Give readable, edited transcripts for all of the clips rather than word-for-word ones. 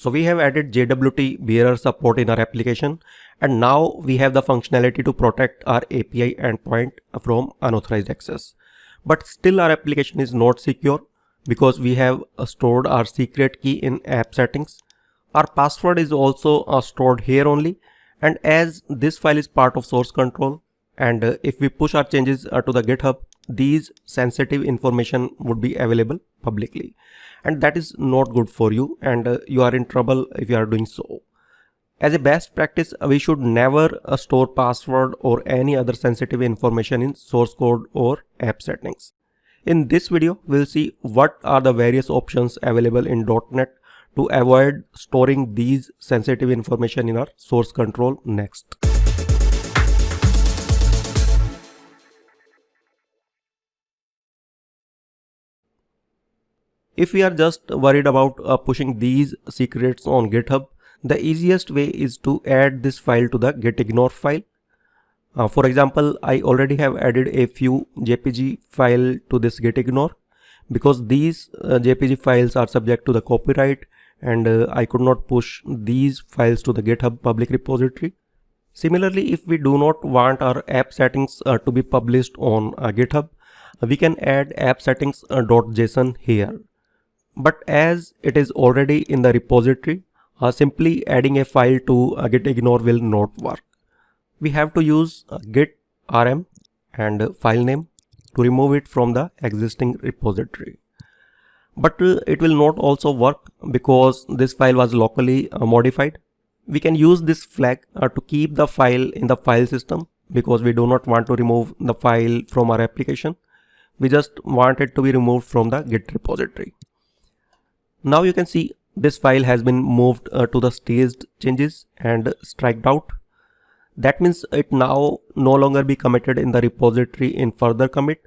So we have added JWT bearer support in our application, and now we have the functionality to protect our API endpoint from unauthorized access. But still our application is not secure because we have stored our secret key in app settings. Our password is also stored here only, and as this file is part of source control, and if we push our changes to the GitHub, these sensitive information would be available publicly, and that is not good for you, and you are in trouble if you are doing so. As a best practice, we should never store password or any other sensitive information in source code or app settings. In this video, we'll see what are the various options available in .NET to avoid storing these sensitive information in our source control next. If we are just worried about pushing these secrets on GitHub, the easiest way is to add this file to the gitignore file. For example, I already have added a few JPG file to this gitignore because these JPG files are subject to the copyright, and I could not push these files to the GitHub public repository. Similarly, if we do not want our app settings to be published on GitHub, we can add app settings.json here. But as it is already in the repository, simply adding a file to gitignore will not work. We have to use git rm and file name to remove it from the existing repository. But it will not also work because this file was locally modified. We can use this flag to keep the file in the file system because we do not want to remove the file from our application. We just want it to be removed from the Git repository. Now you can see this file has been moved to the staged changes and striked out. That means it now no longer be committed in the repository in further commit.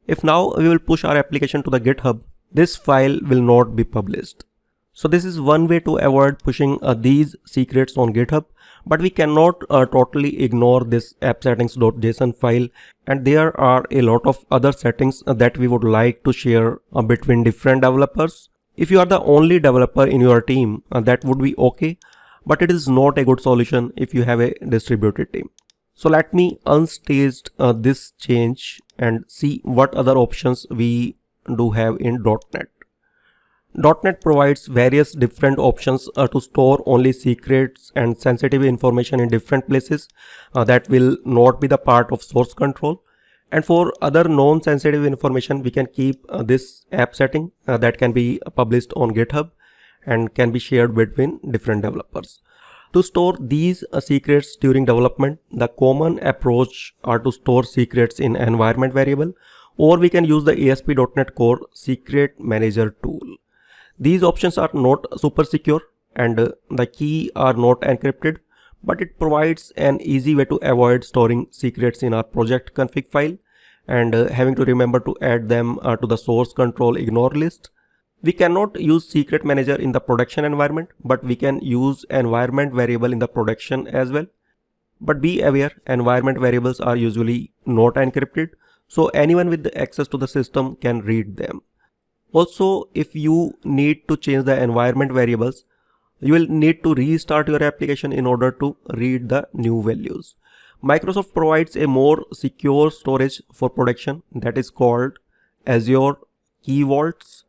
If now we will push our application to the GitHub, this file will not be published. So this is one way to avoid pushing these secrets on GitHub, but we cannot totally ignore this app settings.json file, and there are a lot of other settings that we would like to share between different developers. If you are the only developer in your team, that would be okay, but it is not a good solution if you have a distributed team. So let me unstage this change and see what other options we do have in .NET. .NET provides various different options to store only secrets and sensitive information in different places that will not be the part of source control. And for other non-sensitive information, we can keep this app setting that can be published on GitHub and can be shared between different developers. To store these secrets during development, the common approach are to store secrets in environment variable, or we can use the ASP.NET Core Secret Manager tool. These options are not super secure and the key are not encrypted, but it provides an easy way to avoid storing secrets in our project config file and having to remember to add them to the source control ignore list. We cannot use secret manager in the production environment, but we can use environment variable in the production as well. But be aware, environment variables are usually not encrypted, so anyone with access to the system can read them. Also, if you need to change the environment variables, you will need to restart your application in order to read the new values. Microsoft provides a more secure storage for production that is called Azure Key Vaults.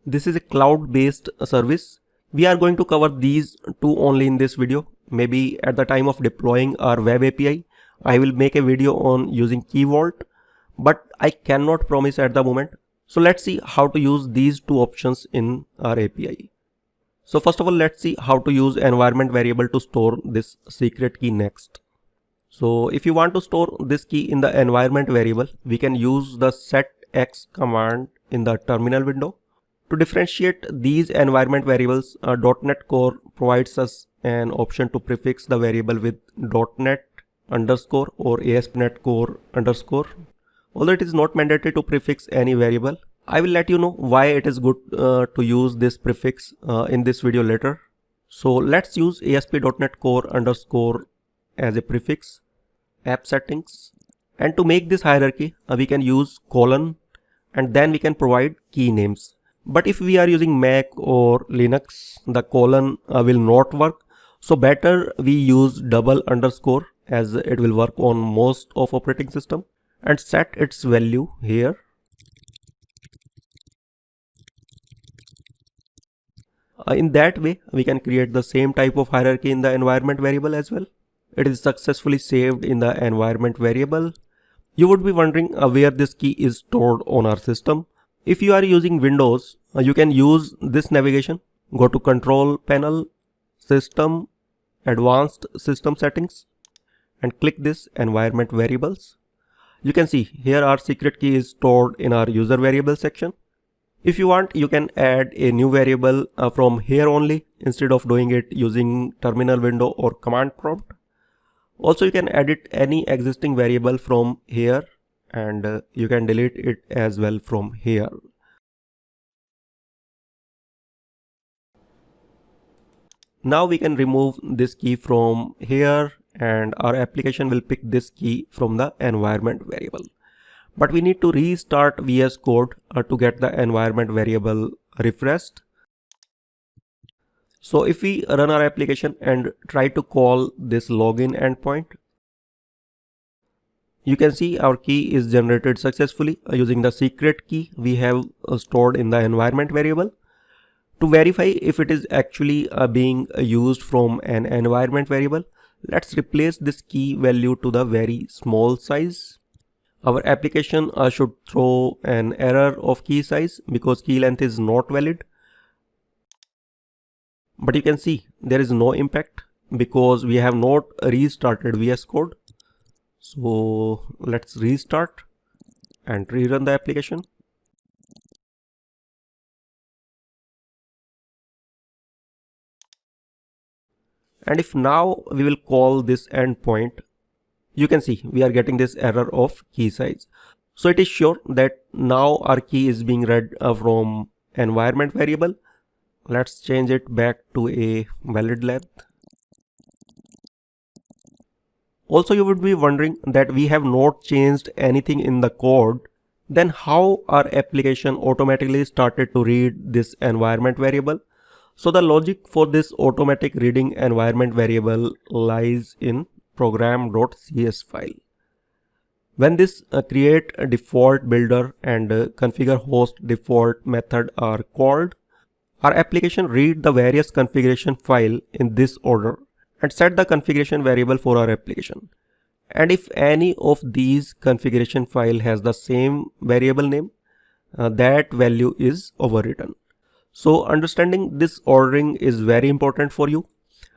This is a cloud-based service. We are going to cover these two only in this video. Maybe at the time of deploying our web API, I will make a video on using Key Vault, but I cannot promise at the moment. So let's see how to use these two options in our API. So first of all, let's see how to use environment variable to store this secret key next. So if you want to store this key in the environment variable, we can use the setx command in the terminal window. To differentiate these environment variables, .NET Core provides us an option to prefix the variable with .NET underscore or ASP.NET Core underscore. Although it is not mandatory to prefix any variable, I will let you know why it is good to use this prefix in this video later. So let's use ASP.NET Core underscore as a prefix, app settings, and to make this hierarchy we can use colon, and then we can provide key names. But if we are using Mac or Linux, the colon will not work. So better we use double underscore, as it will work on most of operating system, and set its value here. In that way, we can create the same type of hierarchy in the environment variable as well. It is successfully saved in the environment variable. You would be wondering where this key is stored on our system. If you are using Windows, you can use this navigation. Go to Control Panel, System, Advanced System Settings, and click this Environment Variables. You can see here our secret key is stored in our user variable section. If you want, you can add a new variable from here only, instead of doing it using terminal window or command prompt. Also, you can edit any existing variable from here, and you can delete it as well from here. Now we can remove this key from here, and our application will pick this key from the environment variable. But we need to restart VS Code to get the environment variable refreshed. So if we run our application and try to call this login endpoint, you can see our key is generated successfully using the secret key we have stored in the environment variable. To verify if it is actually being used from an environment variable, let's replace this key value to the very small size. Our application should throw an error of key size because key length is not valid. But you can see there is no impact because we have not restarted VS Code. So let's restart and rerun the application. And if now we will call this endpoint, you can see we are getting this error of key size. So it is sure that now our key is being read from environment variable. Let's change it back to a valid length. Also, you would be wondering that we have not changed anything in the code. Then how our application automatically started to read this environment variable? So the logic for this automatic reading environment variable lies in program.cs file. When this create a default builder and configure host default method are called, our application read the various configuration file in this order and set the configuration variable for our application. And if any of these configuration file has the same variable name, that value is overwritten. So understanding this ordering is very important for you.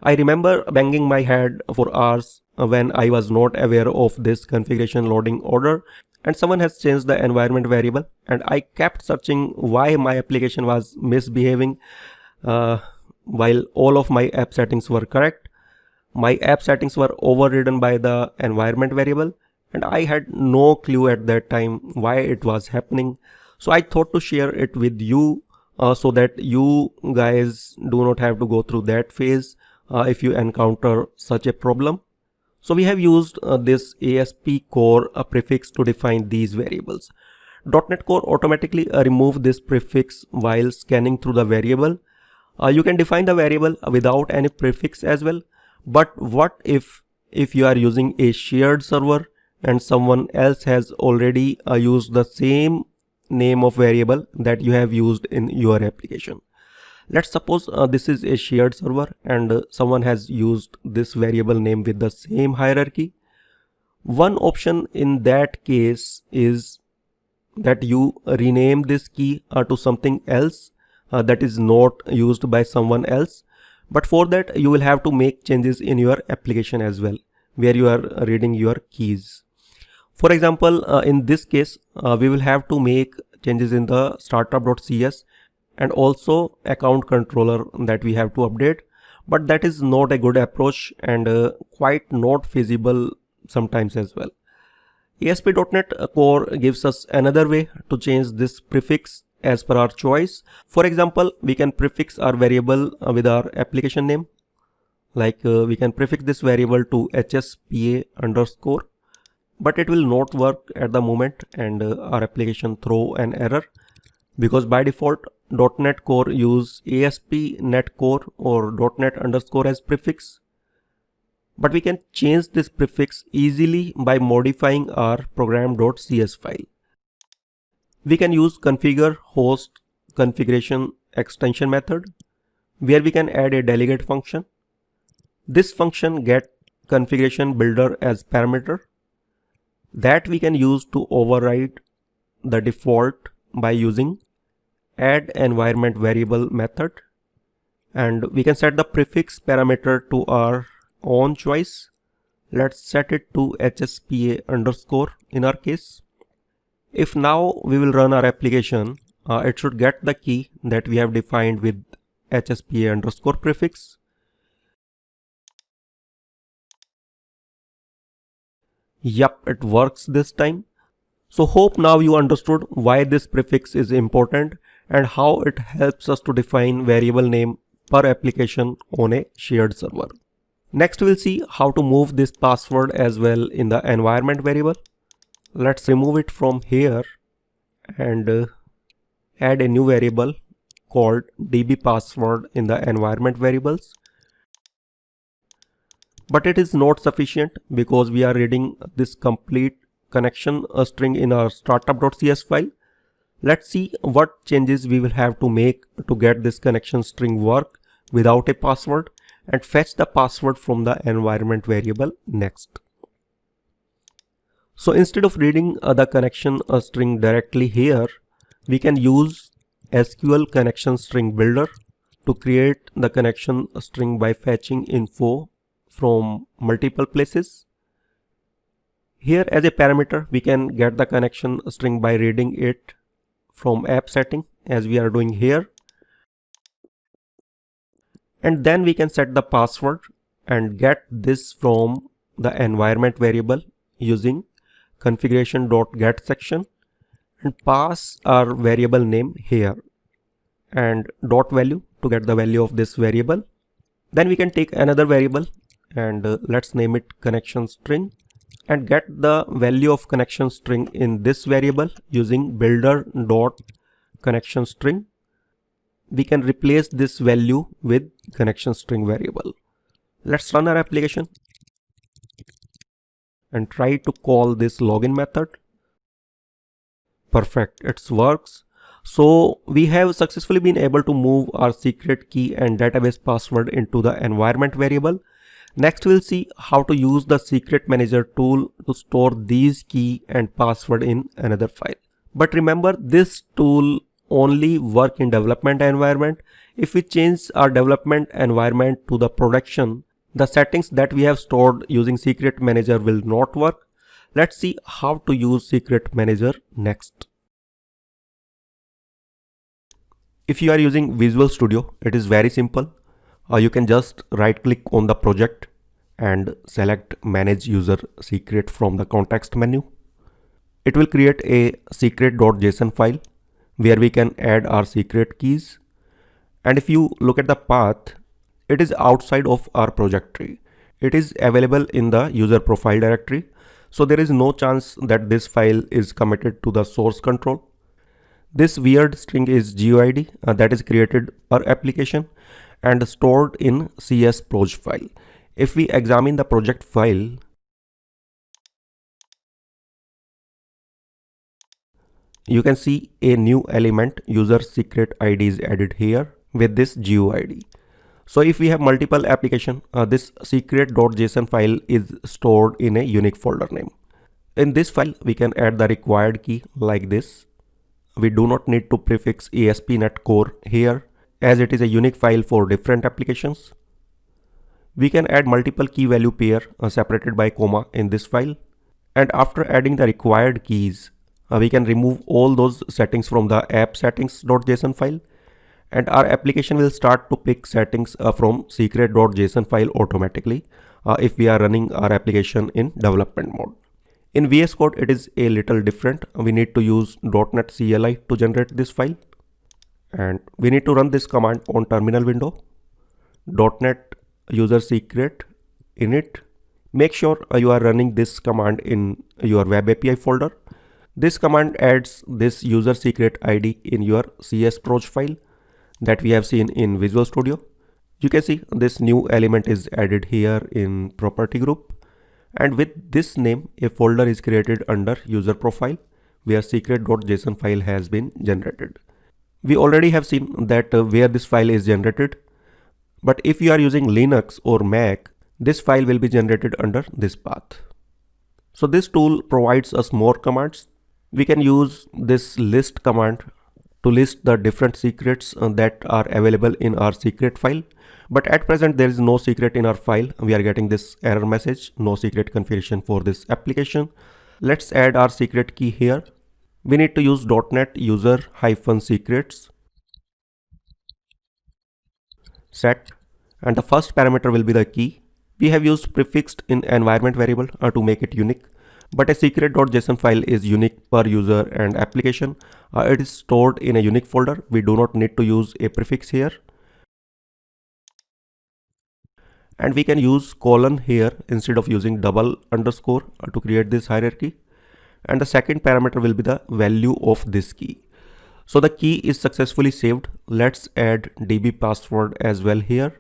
I remember banging my head for hours when I was not aware of this configuration loading order, and someone has changed the environment variable, and I kept searching why my application was misbehaving while all of my app settings were correct. My app settings were overridden by the environment variable, and I had no clue at that time why it was happening. So I thought to share it with you so that you guys do not have to go through that phase if you encounter such a problem. So we have used this ASP core prefix to define these variables. .NET Core automatically remove this prefix while scanning through the variable. You can define the variable without any prefix as well. But what if you are using a shared server and someone else has already used the same name of variable that you have used in your application? Let's suppose this is a shared server and someone has used this variable name with the same hierarchy. One option in that case is that you rename this key to something else that is not used by someone else. But for that, you will have to make changes in your application as well, where you are reading your keys. For example, in this case, we will have to make changes in the startup.cs and also account controller that we have to update. But that is not a good approach and quite not feasible sometimes as well. ASP.NET Core gives us another way to change this prefix as per our choice. For example, we can prefix our variable with our application name. Like we can prefix this variable to HSPA underscore, but it will not work at the moment and our application throw an error because by default .NET Core use ASP.NET Core or .NET underscore as prefix. But we can change this prefix easily by modifying our program.cs file. We can use configure host configuration extension method, where we can add a delegate function. This function get configuration builder as parameter that we can use to override the default by using add environment variable method, and we can set the prefix parameter to our own choice. Let's set it to HSPA underscore in our case. If now we will run our application, it should get the key that we have defined with HSPA underscore prefix. Yup, it works this time. So hope now you understood why this prefix is important and how it helps us to define variable name per application on a shared server. Next we'll see how to move this password as well in the environment variable. Let's remove it from here and add a new variable called dbPassword in the environment variables. But it is not sufficient because we are reading this complete connection string in our startup.cs file. Let's see what changes we will have to make to get this connection string work without a password and fetch the password from the environment variable next. So instead of reading the connection string directly here, we can use SQL connection string builder to create the connection string by fetching info from multiple places. Here as a parameter, we can get the connection string by reading it from app setting as we are doing here. And then we can set the password and get this from the environment variable using configuration.get section and pass our variable name here and dot value to get the value of this variable. Then we can take another variable and let's name it connection string and get the value of connection string in this variable using builder dot connection string. We can replace this value with connection string variable. Let's run our application and try to call this login method. Perfect, it works. So we have successfully been able to move our secret key and database password into the environment variable. Next we'll see how to use the secret manager tool to store these key and password in another file. But remember, this tool only work in development environment. If we change our development environment to the production, the settings that we have stored using secret manager will not work. Let's see how to use secret manager next. If you are using Visual Studio, it is very simple. You can just right click on the project and select manage user secret from the context menu. It will create a secret.json file where we can add our secret keys. And if you look at the path, it is outside of our project tree. It is available in the user profile directory. So there is no chance that this file is committed to the source control. This weird string is GUID that is created per application and stored in CS_proj file. If we examine the project file, you can see a new element user secret ID is added here with this GUID. So if we have multiple application, this secret.json file is stored in a unique folder name. In this file, we can add the required key like this. We do not need to prefix ASP.NET Core here as it is a unique file for different applications. We can add multiple key value pair separated by comma in this file. And after adding the required keys, we can remove all those settings from the app settings.json file. And our application will start to pick settings from secret.json file automatically if we are running our application in development mode. In VS Code, it is a little different. We need to use .NET CLI to generate this file. And we need to run this command on terminal window. .NET user secret init. Make sure you are running this command in your web API folder. This command adds this user secret ID in your csproj file that we have seen in Visual Studio. You can see this new element is added here in property group, and with this name a folder is created under user profile where secret.json file has been generated. We already have seen that where this file is generated, but if you are using Linux or Mac, this file will be generated under this path. So this tool provides us more commands. We can use this list command to list the different secrets that are available in our secret file. But at present there is no secret in our file. We are getting this error message, no secret configuration for this application. Let's add our secret key here. We need to use .NET user-secrets set, and the first parameter will be the key. We have used prefixed in environment variable to make it unique, but a secret.json file is unique per user and application. It is stored in a unique folder. We do not need to use a prefix here. And we can use colon here instead of using double underscore to create this hierarchy. And the second parameter will be the value of this key. So the key is successfully saved. Let's add db password as well here.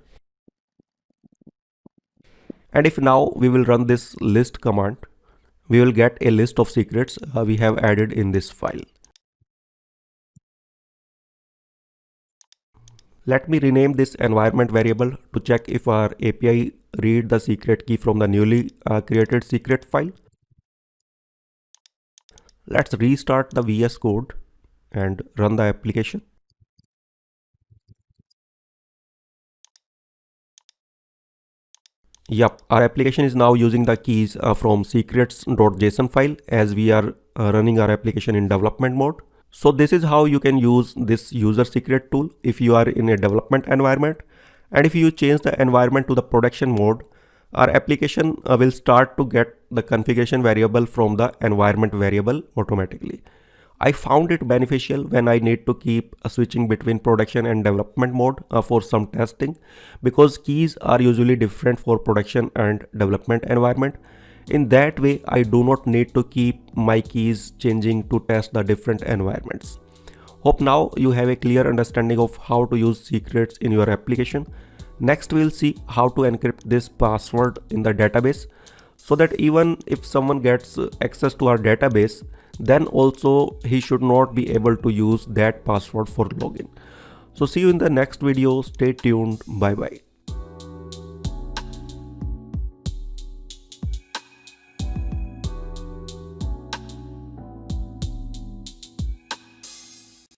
And if now we will run this list command, we will get a list of secrets we have added in this file. Let me rename this environment variable to check if our API read the secret key from the newly created secret file. Let's restart the VS Code and run the application. Yup, our application is now using the keys from secrets.json file as we are running our application in development mode. So this is how you can use this user secret tool if you are in a development environment. And if you change the environment to the production mode, our application will start to get the configuration variable from the environment variable automatically. I found it beneficial when I need to keep switching between production and development mode for some testing, because keys are usually different for production and development environment. In that way, I do not need to keep my keys changing to test the different environments. Hope now you have a clear understanding of how to use secrets in your application. Next, we'll see how to encrypt this password in the database so that even if someone gets access to our database, then also he should not be able to use that password for login. So see you in the next video. Stay tuned. Bye bye.